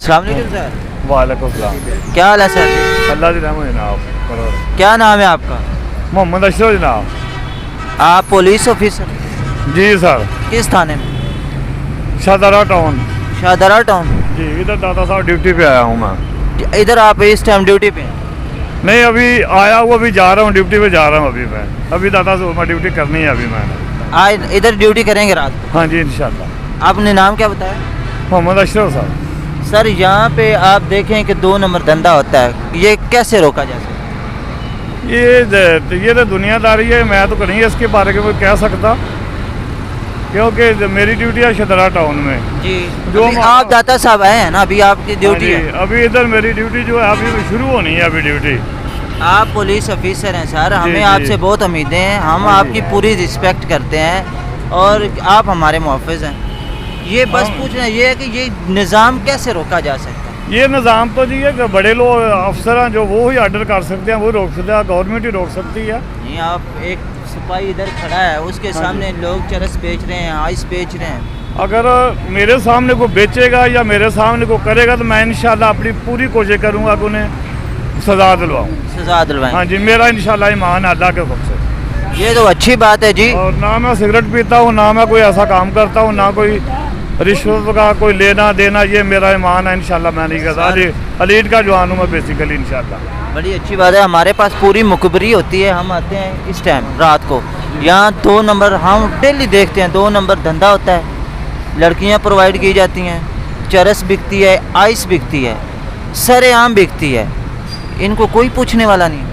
अस्सलाम वालेकुम सर। वालेकुम सलाम। क्या हाल है सर? अल्लाह की रहमत जनाब। क्या नाम है आपका? मोहम्मद अशरफ जनाब। आप पुलिस ऑफिसर जी सर। किस थाने में? शाहदरा टाउन। शाहदरा टाउन। जी इधर दादा साहब ड्यूटी पे आया हूँ मैं। इधर आप इस टाइम ड्यूटी पे हैं? नहीं अभी आया हूँ, अभी जा रहा हूँ ड्यूटी पे जा रहा हूँ अभी मैं। अभी दादा से मैं ड्यूटी करनी है अभी मैंने। आज इधर ड्यूटी करेंगे रात को? हाँ जी इंशाल्लाह। आपने नाम क्या बताया? मोहम्मद अशरफ साहब। सर यहाँ पे आप देखें कि 2 नंबर धंधा होता है, ये कैसे रोका जा सकता है? ये तो दुनियादारी है, मैं तो नहीं इसके बारे में कह सकता, क्योंकि मेरी ड्यूटी है शाहदरा टाउन में। जी जो अभी आप दाता साहब आए हैं ना, अभी आपकी ड्यूटी है? अभी इधर मेरी ड्यूटी जो है अभी शुरू होनी है अभी ड्यूटी। आप पुलिस ऑफिसर हैं सर, हमें जी। आपसे बहुत उम्मीदें हैं, हम हाँ जी। आपकी पूरी रिस्पेक्ट करते हैं और आप हमारे मुहफ़िज़ हैं। ये बस पूछना ये है कि ये निज़ाम कैसे रोका जा सकता है? ये निज़ाम तो जी है कि बड़े लोग अफसर हैं जो वो ही ऑर्डर कर सकते हैं, वो रोक सकते हैं, गवर्नमेंट ही रोक सकती है। नहीं, आप एक सिपाही इधर खड़ा है, उसके हाँ सामने लोग चरस बेच रहे हैं, आइस बेच रहे हैं। अगर मेरे सामने को बेचेगा या मेरे सामने को करेगा तो मैं इंशाल्लाह अपनी पूरी कोशिश करूँगा कि उन्हें सज़ा दिलवाऊँ। सजा दिलवाएं। हाँ जी, मेरा इंशाल्लाह ईमान है अल्लाह के हुक्म से। ये तो अच्छी बात है जी। और ना मैं सिगरेट पीता हूँ, ना मैं कोई ऐसा काम करता हूँ, ना कोई रिश्वत का कोई लेना देना, ये मेरा ईमान है इंशाल्लाह मैं नहीं करता। अलीट का जवान हूँ मैं बेसिकली इंशाल्लाह। बड़ी अच्छी बात है, हमारे पास पूरी मुखबरी होती है, हम आते हैं इस टाइम रात को, यहाँ 2 नंबर हम डेली देखते हैं, 2 नंबर धंधा होता है, लड़कियाँ प्रोवाइड की जाती हैं, चरस बिकती है, आइस बिकती है, सरेआम बिकती है, इनको कोई पूछने वाला नहीं।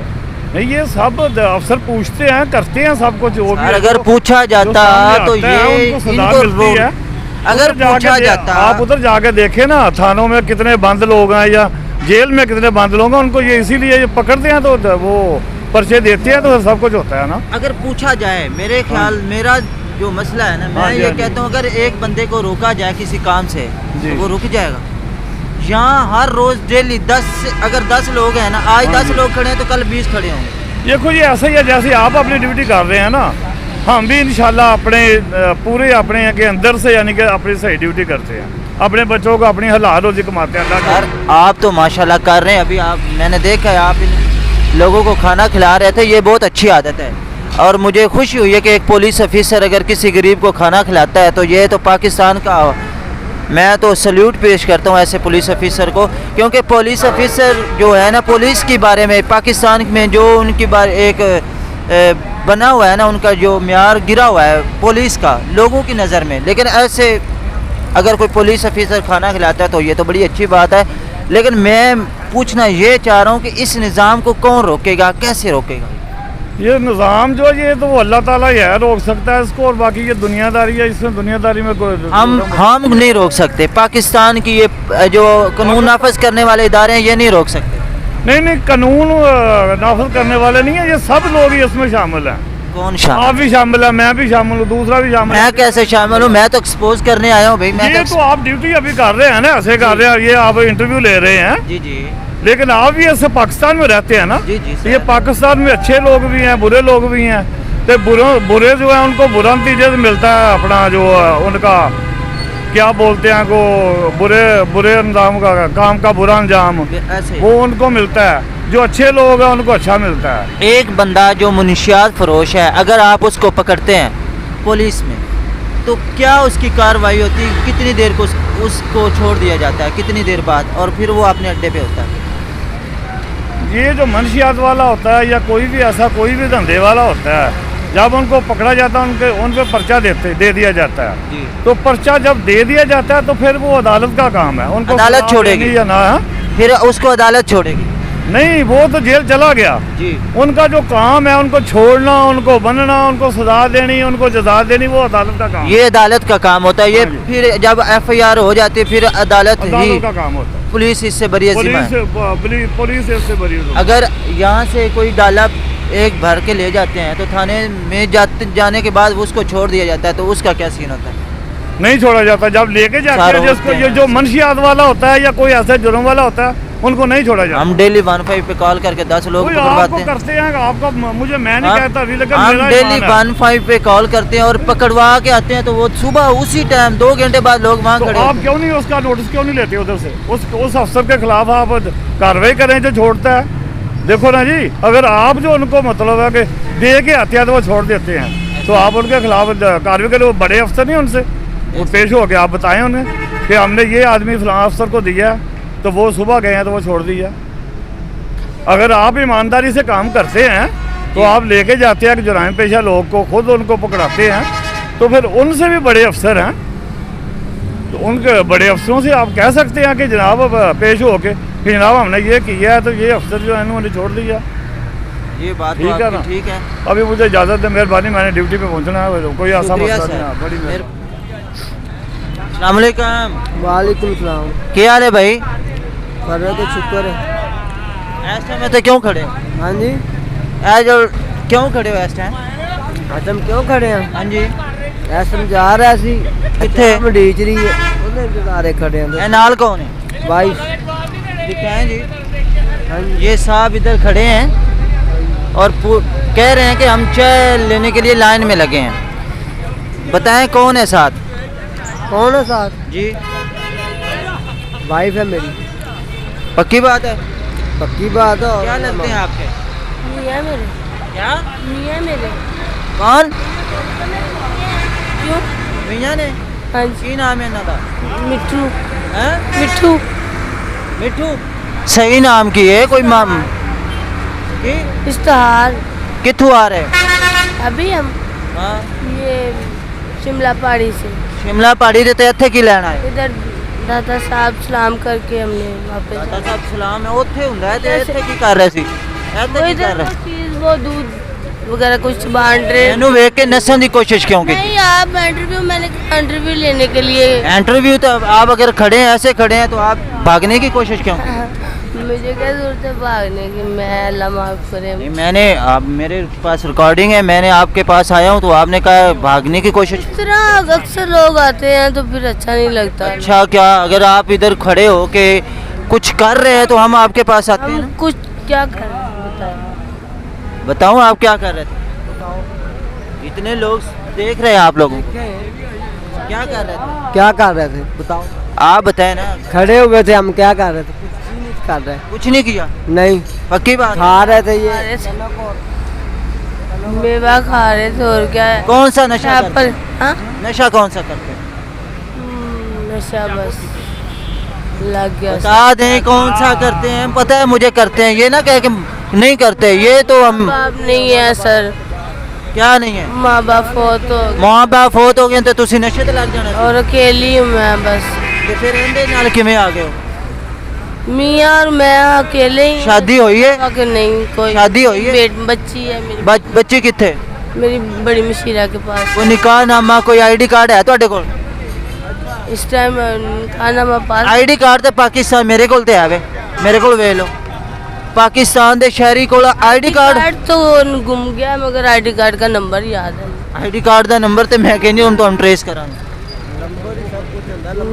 नहीं ये सब अफसर पूछते हैं, करते हैं सब कुछ। वो भी अगर पूछा जाता तो ये इनको अगर पूछा जाता, आप उधर जाके देखे ना थानों में कितने बंद लोग हैं या जेल में कितने बंद लोग हैं, उनको ये इसीलिए पकड़ते हैं तो वो पर्चे देते हैं तो सब कुछ होता है ना। अगर पूछा जाए, मेरे ख्याल मेरा जो मसला है ना, मैं ये कहता हूँ अगर एक बंदे को रोका जाए किसी काम से तो वो रुक जाएगा। यहाँ हर रोज डेली 10 लोग हैं ना, आज 10 लोग खड़े हैं तो कल 20 खड़े होंगे। देखो ये ऐसा ही है जैसे आप अपनी ड्यूटी कर रहे हैं ना, हम भी इंशाल्लाह अपने पूरे अपने के अंदर से यानी कि अपनी सही ड्यूटी करते हैं, अपने बच्चों को अपनी हलाल रोजी कमाते हैं। सर आप तो माशाल्लाह कर रहे हैं, अभी आप मैंने देखा है आप इन लोगों को खाना खिला रहे थे, ये बहुत अच्छी आदत है और मुझे खुशी हुई है कि एक पुलिस ऑफिसर अगर किसी गरीब को खाना खिलाता है तो ये तो पाकिस्तान का, मैं तो सल्यूट पेश करता हूँ ऐसे पुलिस ऑफिसर को, क्योंकि पुलिस ऑफिसर जो है ना, पुलिस के बारे में पाकिस्तान में जो उनकी एक बना हुआ है ना, उनका जो म्यार गिरा हुआ है पुलिस का लोगों की नज़र में, लेकिन ऐसे अगर कोई पुलिस ऑफिसर खाना खिलाता है तो ये तो बड़ी अच्छी बात है। लेकिन मैं पूछना ये चाह रहा हूँ कि इस निज़ाम को कौन रोकेगा, कैसे रोकेगा? ये निज़ाम जो ये तो वो अल्लाह ताला ही है रोक सकता है इसको, और बाकी ये दुनियादारी है, इसमें दुनियादारी में कोई हम नहीं रोक सकते। पाकिस्तान की ये जो कानून नाफज करने वाले इदारे हैं ये नहीं रोक सकते। नहीं कानून नाफज करने वाले नहीं है, ये सब लोग ही इसमें शामिल हैं। कौन शामिल? आप भी शामिल है, मैं भी शामिल हूँ, दूसरा भी शामिल है। मैं कैसे शामिल हूँ? मैं तो एक्सपोज करने आया हूँ भाई। मैं ये तो आप ड्यूटी अभी कर रहे हैं ना, ऐसे कर रहे हैं, ये आप इंटरव्यू ले रहे हैं। जी जी। लेकिन आप भी ऐसे पाकिस्तान में रहते हैं ना। जी जी सर। ये पाकिस्तान में अच्छे लोग भी हैं, बुरे लोग भी हैं, तो बुरे जो है उनको बुरा नतीजा मिलता है, अपना जो उनका क्या बोलते हैं को बुरे अंजाम का काम का बुरा अंजाम वो उनको मिलता है, जो अच्छे लोग हैं उनको अच्छा मिलता है। एक बंदा जो मुनशियात फरोश है, अगर आप उसको पकड़ते हैं पुलिस में तो क्या उसकी कार्रवाई होती है? कितनी देर को उसको छोड़ दिया जाता है, कितनी देर बाद, और फिर वो अपने अड्डे पे होता है? ये जो मनशियात वाला होता है या कोई भी ऐसा कोई भी धंधे वाला होता है, जब उनको पकड़ा जाता है उन पे पर्चा दे दिया जाता है जी। तो पर्चा जब दे दिया जाता है तो फिर वो अदालत का काम है, उनको अदालत छोड़ेगी या ना, फिर उसको अदालत छोड़ेगी? नहीं, वो तो जेल चला गया जी। उनका जो काम है उनको छोड़ना, उनको बनना, उनको सजा देनी, उनको जजा देनी, वो अदालत का काम है। ये अदालत का काम होता है। ये फिर जब FIR हो जाती है फिर अदालत ही का काम होता है। पुलिस इससे बरी अजीमा है। पुलिस इससे बरी। अगर यहाँ से कोई डाला एक भर के ले जाते हैं तो थाने में जाने के बाद उसको छोड़ दिया जाता है, तो उसका क्या सीन होता है? नहीं छोड़ा जाता, जब लेके जाते हैं जिसको, ये जो मनशियात वाला होता है या कोई ऐसा जुर्म वाला होता है उनको नहीं छोड़ा जाता। हम डेली 15 पे कॉल करके 10 लोग कोई पकड़वाते आपको हैं। करते हैं, आपका मुझे मैं नहीं हाँ, कहता अभी, लेकिन हम मेरा डेली ईमान है। 15 पे कॉल करते हैं और पकड़वा के आते हैं, तो वो सुबह उसी टाइम 2 घंटे बाद लोग वहाँ तो खड़े आप होते हैं। क्यों नहीं उसका नोटिस क्यों नहीं लेते उधर से? उस अफसर के खिलाफ आप कार्रवाई करें जो छोड़ता है। देखो ना जी, अगर आप जो उनको मतलब है कि दे के आते हैं तो वो छोड़ देते हैं, तो आप उनके खिलाफ कार्रवाई करें। वो बड़े अफसर नहीं उनसे, वो पेश हो के आप बताएं उन्हें कि हमने ये आदमी फलां अफसर को दिया, तो वो सुबह गए हैं तो वो छोड़ दिया। अगर आप ईमानदारी से काम करते हैं तो आप लेके जाते हैं कि जुर्म पेशा लोग को, खुद उनको पकड़ाते हैं, तो फिर उनसे भी बड़े अफसर हैं, तो उनके बड़े अफसरों से आप कह सकते हैं कि जनाब पेश हो के कि जनाब हमने ये किया है, तो ये अफसर जो है उन्होंने छोड़ दिया। ये बात तो ठीक है आपकी ना? ठीक है। अभी मुझे इजाज़त है, मेहरबानी, मैंने ड्यूटी पे पहुंचना है, कोई ऐसा शुक्रिया मसला सर। नहीं है। बड़ी मेहरबानी। अस्सलाम वालेकुम। वालेकुम सलाम। क्या हाल है भाई? कर रहे तो शुक्र है। इस टाइम में तो क्यों खड़े हो? हाँ जी, जो क्यों खड़े हो इस टाइम? आज हम क्यों खड़े हैं? हाँ जी, ऐसा समझा रहा सी किथे? मंडीच रही है, ਉਹਦੇ इंतजारे खड़े हैं। ये नाल कौन है? वाइफ। दिखाएं जी। हाँ जी। ये साहब इधर खड़े हैं और कह रहे हैं कि हम चाय लेने के लिए लाइन में लगे हैं। बताएं कौन है साथ? कौन है साथ? जी, वाइफ है मेरी। पक्की बात है? पक्की बात है। क्या लगते हैं आपके? मियाँ मेरे क्या? मियाँ मेरे कौन? क्यों? मियाँ ने? हाँ जी, की नाम है इन्हां दा? मिट्टू हैं? मिट्टू मिठू? सही नाम की है कोई माम की? इश्तहार। किथों आ रहे? अभी हम हाँ, ये शिमला पहाड़ी से शिमला पहाड़ी दे ते इत्थे की लेना है? इधर दादा साहब सलाम करके हमने वापस दादा साहब सलाम है ਉੱਥੇ ਹੁੰਦਾ है ਤੇ ਇੱਥੇ ਕੀ ਕਰ ਰਹੇ ਸੀ? वो ਇੱਥੇ ਕੀ इधर ਕਰ वो ਰਹੇ? चीज़ वो दूध वगैरह कुछ बांट रहे। ਇਹਨੂੰ ਵੇਖ ਕੇ ਨਸਣ ਦੀ कोशिश क्यों की? नहीं, आप इंटरव्यू, मैंने इंटरव्यू लेने के लिए इंटरव्यू तो आप अगर खड़े हैं, ऐसे खड़े हैं, तो आप भागने की कोशिश क्यों? मुझे क्या जरूरत है भागने की? मैं अल्लाह माफ करे। नहीं, मैंने आप मेरे पास रिकॉर्डिंग है, मैंने आपके पास आया हूँ तो आपने कहा भागने की कोशिश। इस तरह अक्सर लोग आते हैं तो फिर अच्छा नहीं लगता। अच्छा, क्या अगर आप इधर खड़े हो के कुछ कर रहे हैं तो हम आपके पास आते हैं हम ना? कुछ क्या करें बताएं? बताऊँ आप क्या कर रहे थे? इतने लोग देख रहे हैं आप लोगों को, क्या कर रहे थे? क्या कर रहे थे बताओ? आप बताए ना। खड़े हुए थे हम, क्या कर रहे थे? कुछ भी नहीं कर रहे। कुछ नहीं किया? नहीं, पक्की बात है? खा रहे थे खा ये। रहे थे, मेवा खा रहे थे, और क्या है? कौन सा नशा करते एप्पल। हैं? हाँ, नशा कौन सा करते हैं? नशा बस लग गया। बता दें कौन सा करते हैं। पता है मुझे करते हैं, ये ना कह के नहीं करते, ये तो हम। बाप नहीं है सर, क्या नहीं है? माँ बाप हो तो, माँ बाप फौत हो गए तो तुसी नशे ते लग जाना और अकेली हूँ मैं बस। ते फिर इहदे नाल किवें आ गए हो? मियाँ और मैं अकेले ही। शादी हुई है? कि नहीं, कोई शादी हुई है? बच्ची है मेरी, बच्ची कित्थे? मेरी बड़ी मशीरा के पास। कोई निकाह नामा, कोई आईडी कार्ड है तुहाडे कोल? इस टाइम खाना मैं पास। आईडी कार्ड ते पाकिस्तान मेरे कोल ते है वे, मेरे कोल वे लो। पाकिस्तान दे शहरी कोल आईडी कार्ड। तो गुम गया, मगर आईडी कार्ड का नंबर याद है। आईडी कार्ड दा नंबर ते मैं कहनी हुण तुहानू ट्रेस करांगा।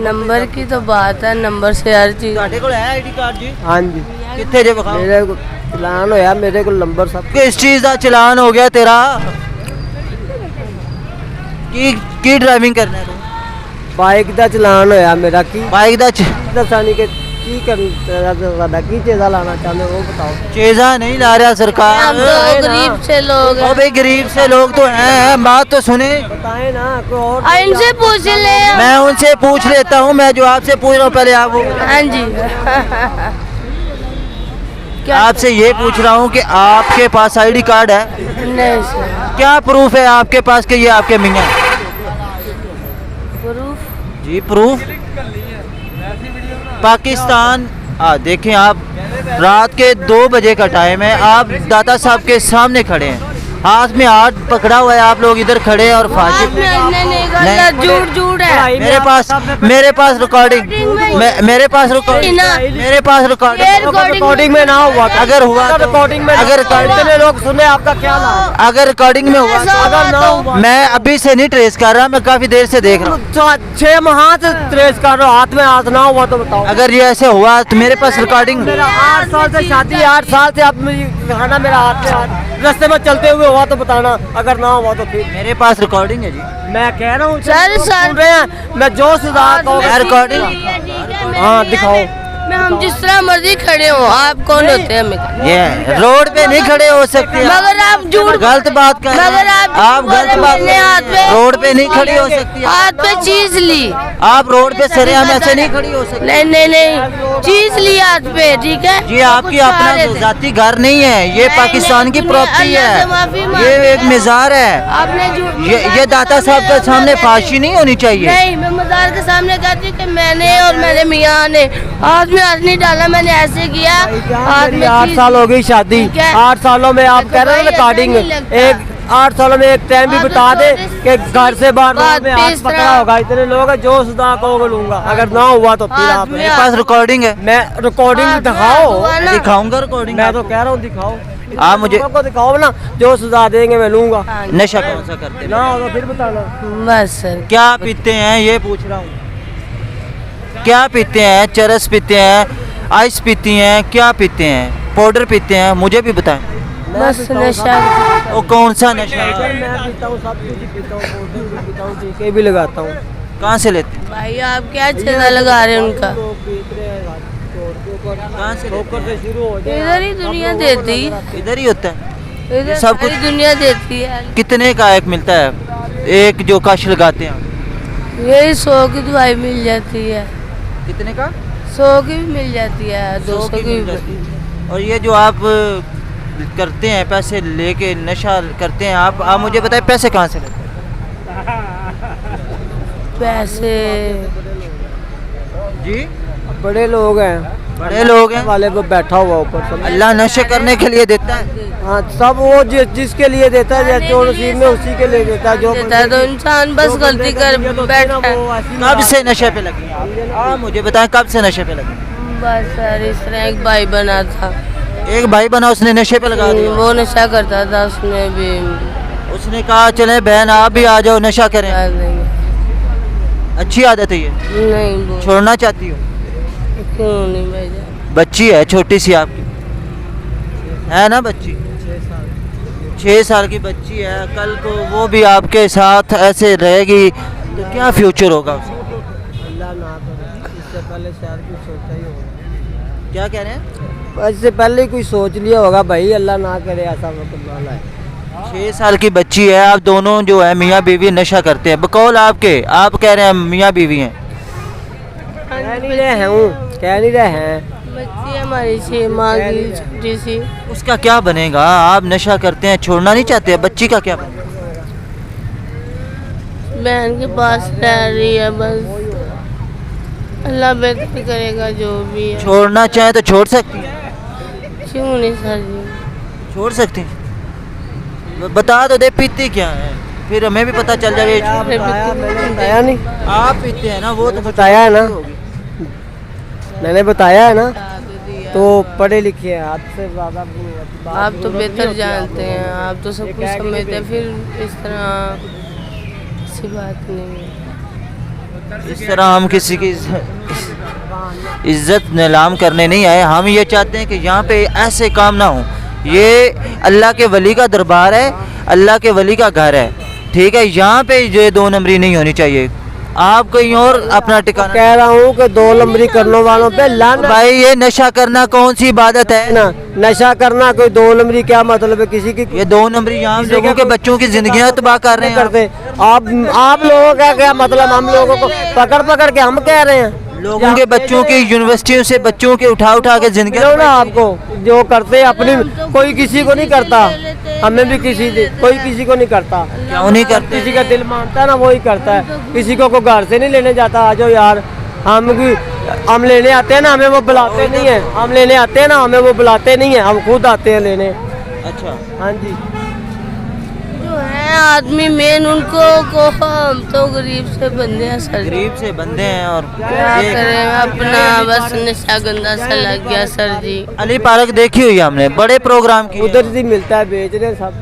नंबर की तो बात है, नंबर से हर चीज। तुहाडे कोल है आईडी कार्ड जी? हाँ जी, कित्थे जे विखाओ? मेरे को चलान होया, मेरे को नंबर सब। किस चीज दा चलान हो गया तेरा? की ड्राइविंग करना है तू? बाइक का चलान होया मेरा। की बाइक दा दसानी के की करना की चीज़ा लाना चाहते हो वो बताओ? चेजा नहीं ला रहा सरकार। हम तो गरीब से लोग ओ हैं। भाई गरीब से लोग तो हैं, बात तो सुने। बताए ना कोई और। इनसे पूछ ले। मैं उनसे पूछ लेता हूँ, मैं जो आपसे पूछ रहा हूँ पहले आप हाँ जी। क्या? आपसे ये पूछ रहा हूँ कि आपके पास आईडी कार्ड है? नहीं सर, क्या प्रूफ है आपके पास कि ये आपके मियाँ? प्रूफ जी प्रूफ। पाकिस्तान देखें आप, रात के 2 बजे का टाइम है, आप दादा साहब के सामने खड़े हैं, हाथ में हाथ पकड़ा हुआ है, आप लोग इधर खड़े हैं और फाजिल। नहीं, झूठ झूठ है। मेरे पास रिकॉर्डिंग मेरे पास रिकॉर्डिंग, ना। मेरे पास ये रिकॉर्डिंग, रिकॉर्डिंग में ना हुआ था। अगर हुआ तो रिकॉर्डिंग में अगर इतने लोग सुने आपका क्या नाम? अगर रिकॉर्डिंग में हुआ तो अगर ना हुआ मैं अभी से नहीं ट्रेस कर रहा, मैं काफी देर से देख रहा हूँ। तो 6 माह से ट्रेस कर रहे हो, हाथ में हाथ ना हुआ तो बताओ। अगर ये ऐसे हुआ तो मेरे पास रिकॉर्डिंग, मेरा 8 साल से शादी, 8 साल से आप खाना मेरा हाथ में हाथ, रास्ते में चलते हुए हुआ तो बताना, अगर ना हुआ तो फिर। मेरे पास रिकॉर्डिंग है जी। मैं कह रहा हूँ सर, सुन रहे हैं, मैं जो सुधार मैं रिकॉर्डिंग, हाँ दिखाओ। मैं हम जिस तरह मर्जी खड़े हो, आप कौन होते हैं हमें? ये रोड पे नहीं खड़े हो सकते, मगर आप झूठ, गलत बात कर रहे मगर हैं, आप गलत बात कर रहे हाथ हैं। पे रोड पे नहीं खड़ी हो सकती, हाथ पे चीज ली। आप रोड पे सरेआम ऐसे नहीं खड़ी हो सकती। नहीं नहीं नहीं, चीज ली हाथ पे, ठीक है? ये आपकी अपना जाति घर नहीं है, ये नहीं, पाकिस्तान की नहीं, प्रॉपर्टी अल्लाह से माफी है, मांग ये रहे एक हैं। मिजार है। आपने झूठ, ये दाता साहब के सामने फांसी नहीं होनी चाहिए। नहीं, मैं मजार के सामने कहती हूँ कि मैंने और मेरे मियाँ ने हाथ में हाथ नहीं डाला, मैंने ऐसे किया। हाथ मेरी में 8 चीज- साल हो गई शादी, ठीक है। 8 सालों में आप तो कह रहे हो भाई रिकॉर्डिंग, ऐसा नहीं लगता। एक 8 सालों में एक टाइम भी आप बता दे तो कि घर से बाहर बात में पे हाथ इस पकड़ा तरह- होगा, इतने लोग हैं, जो सुधा को लूंगा, अगर ना हुआ तो फिर हाथ आप। में मेरे पास रिकॉर्डिंग है, मैं रिकॉर्डिंग हाथ में दिखाओ, हाथ हुआ ना। दिखाऊंगा रिकॉर्डिंग। मैं तो कह रहा हूँ दिखाओ, आप मुझे- को दिखाओ ना, जो सुधा देंगे मैं लूंगा, हाँ, नशा कौन सा करते हैं? ना हो तो फिर बताना। बस सर। क्या पीते हैं ये पूछ रहा हूँ, क्या पीते हैं? चरस पीते हैं, आइस पीती हैं, क्या पीते हैं? पाउडर पीते हैं? मुझे भी बताएं। बस नशा। वो कौन सा नशा? मैं पीता हूँ, सब कुछ ही पीता हूँ, पाउडर भी पीता हूँ, टीके भी लगाता हूँ। कहाँ से लेते हैं? भाई आप क्या चेहरा लगा रहे हैं उनका? लोग पीत रहे हैं, रोड के ऊपर कहाँ से लेते ठोकर से शुरू हो जाए। इधर ही दुनिया देती है, हैं? इधर ही होता है। इधर सब सारी कुछ- दुनिया देती है। कितने का एक मिलता है, एक जो कश लगाते हैं? यही 100 की दवाई मिल जाती है, कितने का? 100 की भी मिल जाती है, 200 की मिल भी। जाती है। और ये जो आप करते हैं, पैसे लेके नशा करते हैं, आप मुझे बताएं पैसे कहाँ से लेते हैं? पैसे जी, बड़े लोग हैं, बड़े लोग हैं, वाले पे बैठा हुआ ऊपर सब। अल्लाह नशे करने के लिए देता है। हाँ, सब वो जिसके लिए देता है, जो नसीब में उसी के लिए देता है, जो देता है तो इंसान बस गलती कर बैठता है। कब से नशे पे लगे आप? मुझे बताएं कब से नशे पे लगे? बस सर, इस तरह एक भाई बना था, एक भाई बना, उसने नशे पे लगा दिया। वो नशा करता था, उसने भी उसने कहा चले बहन आप भी आ जाओ नशा करें। याद नहीं अच्छी आदत है ये, नहीं वो छोड़ना चाहती हो? क्यों नहीं भाई? बच्ची है छोटी सी आपकी, है ना बच्ची? 6 साल की बच्ची है, कल को वो भी आपके साथ ऐसे रहेगी तो क्या फ्यूचर होगा उसका? अल्लाह ना करे, इससे पहले शायद कुछ सोचा ही होगा। क्या कह रहे हैं? इससे पहले ही कोई सोच लिया होगा भाई, अल्लाह ना करे ऐसा वक्त वाला है। 6 साल की बच्ची है, आप दोनों जो है मियाँ बीवी नशा करते हैं, बकौल आपके, आप कह रहे हैं मियाँ बीवी हैं। कह नहीं रहे हैं, कह नहीं रहे हैं। बच्ची हमारी 6 माह की छोटी सी। उसका क्या बनेगा? आप नशा करते हैं, छोड़ना नहीं चाहते, बच्ची का क्या बनेगा? बहन के पास रह रही है बस, अल्लाह बेहतर करेगा जो भी है। छोड़ना चाहे तो छोड़ सकती हैं, क्यों नहीं सर जी? छोड़ सकती हैं। बता तो दे पीती क्या है, फिर हमें भी पता चल जाए। क्या बताया? मैंने बताया नहीं, आप पीते हैं ना, वो तो बताया है ना, मैंने बताया है ना। तो पढ़े लिखे हैं, हाथ से ज़्यादा आप तो बेहतर जानते हैं, आप तो सब कुछ समझते हैं, फिर इस तरह ऐसी बात नहीं है। इस तरह हम किसी की इज्जत नीलाम करने नहीं आए। हम ये चाहते हैं कि यहाँ पे ऐसे काम ना हो। ये अल्लाह के वली का दरबार है, अल्लाह के वली का घर है, ठीक है? यहाँ पे ये 2 नंबरी नहीं होनी चाहिए। आप कहीं और अपना ठिकाना। कह रहा हूँ कि 2 नंबरी करने वालों पे लाना भाई ये नशा करना कौन सी इबादत है? है ना। नशा करना कोई 2 नंबरी क्या मतलब है? किसी की ये 2 नंबरी यहाँ लोगों के बच्चों की जिंदगियां तबाह कर रहे हैं। करते आप लोगों का क्या मतलब? हम लोगों को पकड़ पकड़ के हम कह रहे हैं, लोगों के बच्चों की यूनिवर्सिटियों से बच्चों के उठा उठा के जिंदगी लो ना आपको जो करते हैं अपनी, कोई किसी को नहीं करता, हमें भी कोई किसी को नहीं करता। क्यों नहीं करते? किसी का दिल मानता है ना वही करता है, किसी को घर से नहीं लेने जाता। आ जाओ यार, हम लेने आते हैं ना, हमें वो बुलाते नहीं है। हम लेने आते हैं ना, हमें वो बुलाते नहीं है, हम खुद आते हैं लेने। अच्छा, जो है आदमी मेन उनको को, हम तो गरीब से बंदे हैं सर। गरीब से बंदे हैं और क्या ये करें, अपना बस नशा गंदा सा लग गया सर जी। अली पार्क देखी हुई है हमने, बड़े प्रोग्राम की उधर से मिलता है, बेच रहे सब।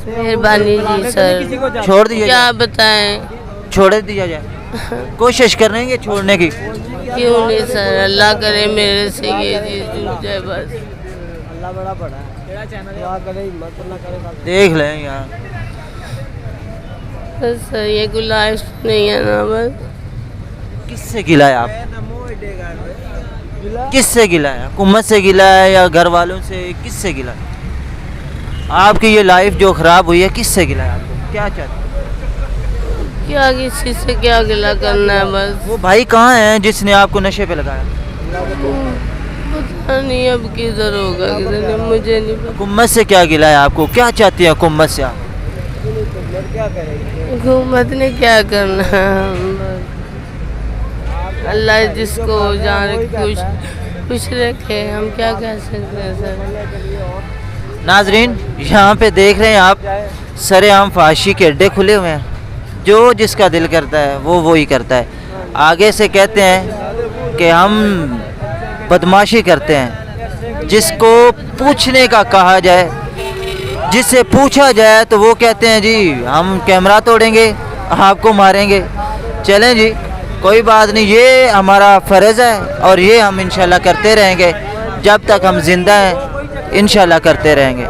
मेहरबानी जी सर, छोड़ दिया क्या जाए, बताएं। छोड़ दिया जाए, कोशिश करेंगे छोड़ने की। क्यों नहीं सर, अल्लाह करे मेरे से ये चीज़ जुड़ जाए बस। अल्लाह बड़ा बड़ा है, दुआ करे, हिम्मत ना करे सब। देख लें यार, बस सर ये गुलाइश नहीं है ना बस। किससे गिला है आप, किससे गिला है? हुकूमत से गिला है या घर वालों से, किससे गिला है? आपकी ये लाइफ जो ख़राब हुई है, किससे गिला है आपको? क्या चाहते हैं? क्या किसी से क्या गिला करना है बस। वो भाई कहाँ हैं जिसने आपको नशे पे लगाया? पता नहीं अब किधर होगा किधर नहीं, मुझे नहीं पता। हुकूमत से क्या गिला है आपको? क्या चाहती है हुकूमत से आप? हुकूमत ने क्या करना है, हम बस अल्लाह जिसको जहाँ खुश खुश रखे, हम क्या कह सकते हैं सर। नाजरीन, यहाँ पे देख रहे हैं आप, सरेआम फाशी के अड्डे खुले हुए हैं। जो जिसका दिल करता है वो वही करता है। आगे से कहते हैं कि हम बदमाशी करते हैं, जिसको पूछने का कहा जाए, जिससे पूछा जाए तो वो कहते हैं जी हम कैमरा तोड़ेंगे, आपको मारेंगे। चलें जी, कोई बात नहीं, ये हमारा फ़र्ज़ है और ये हम इंशाल्लाह करते रहेंगे जब तक हम जिंदा हैं, इंशाल्लाह करते रहेंगे।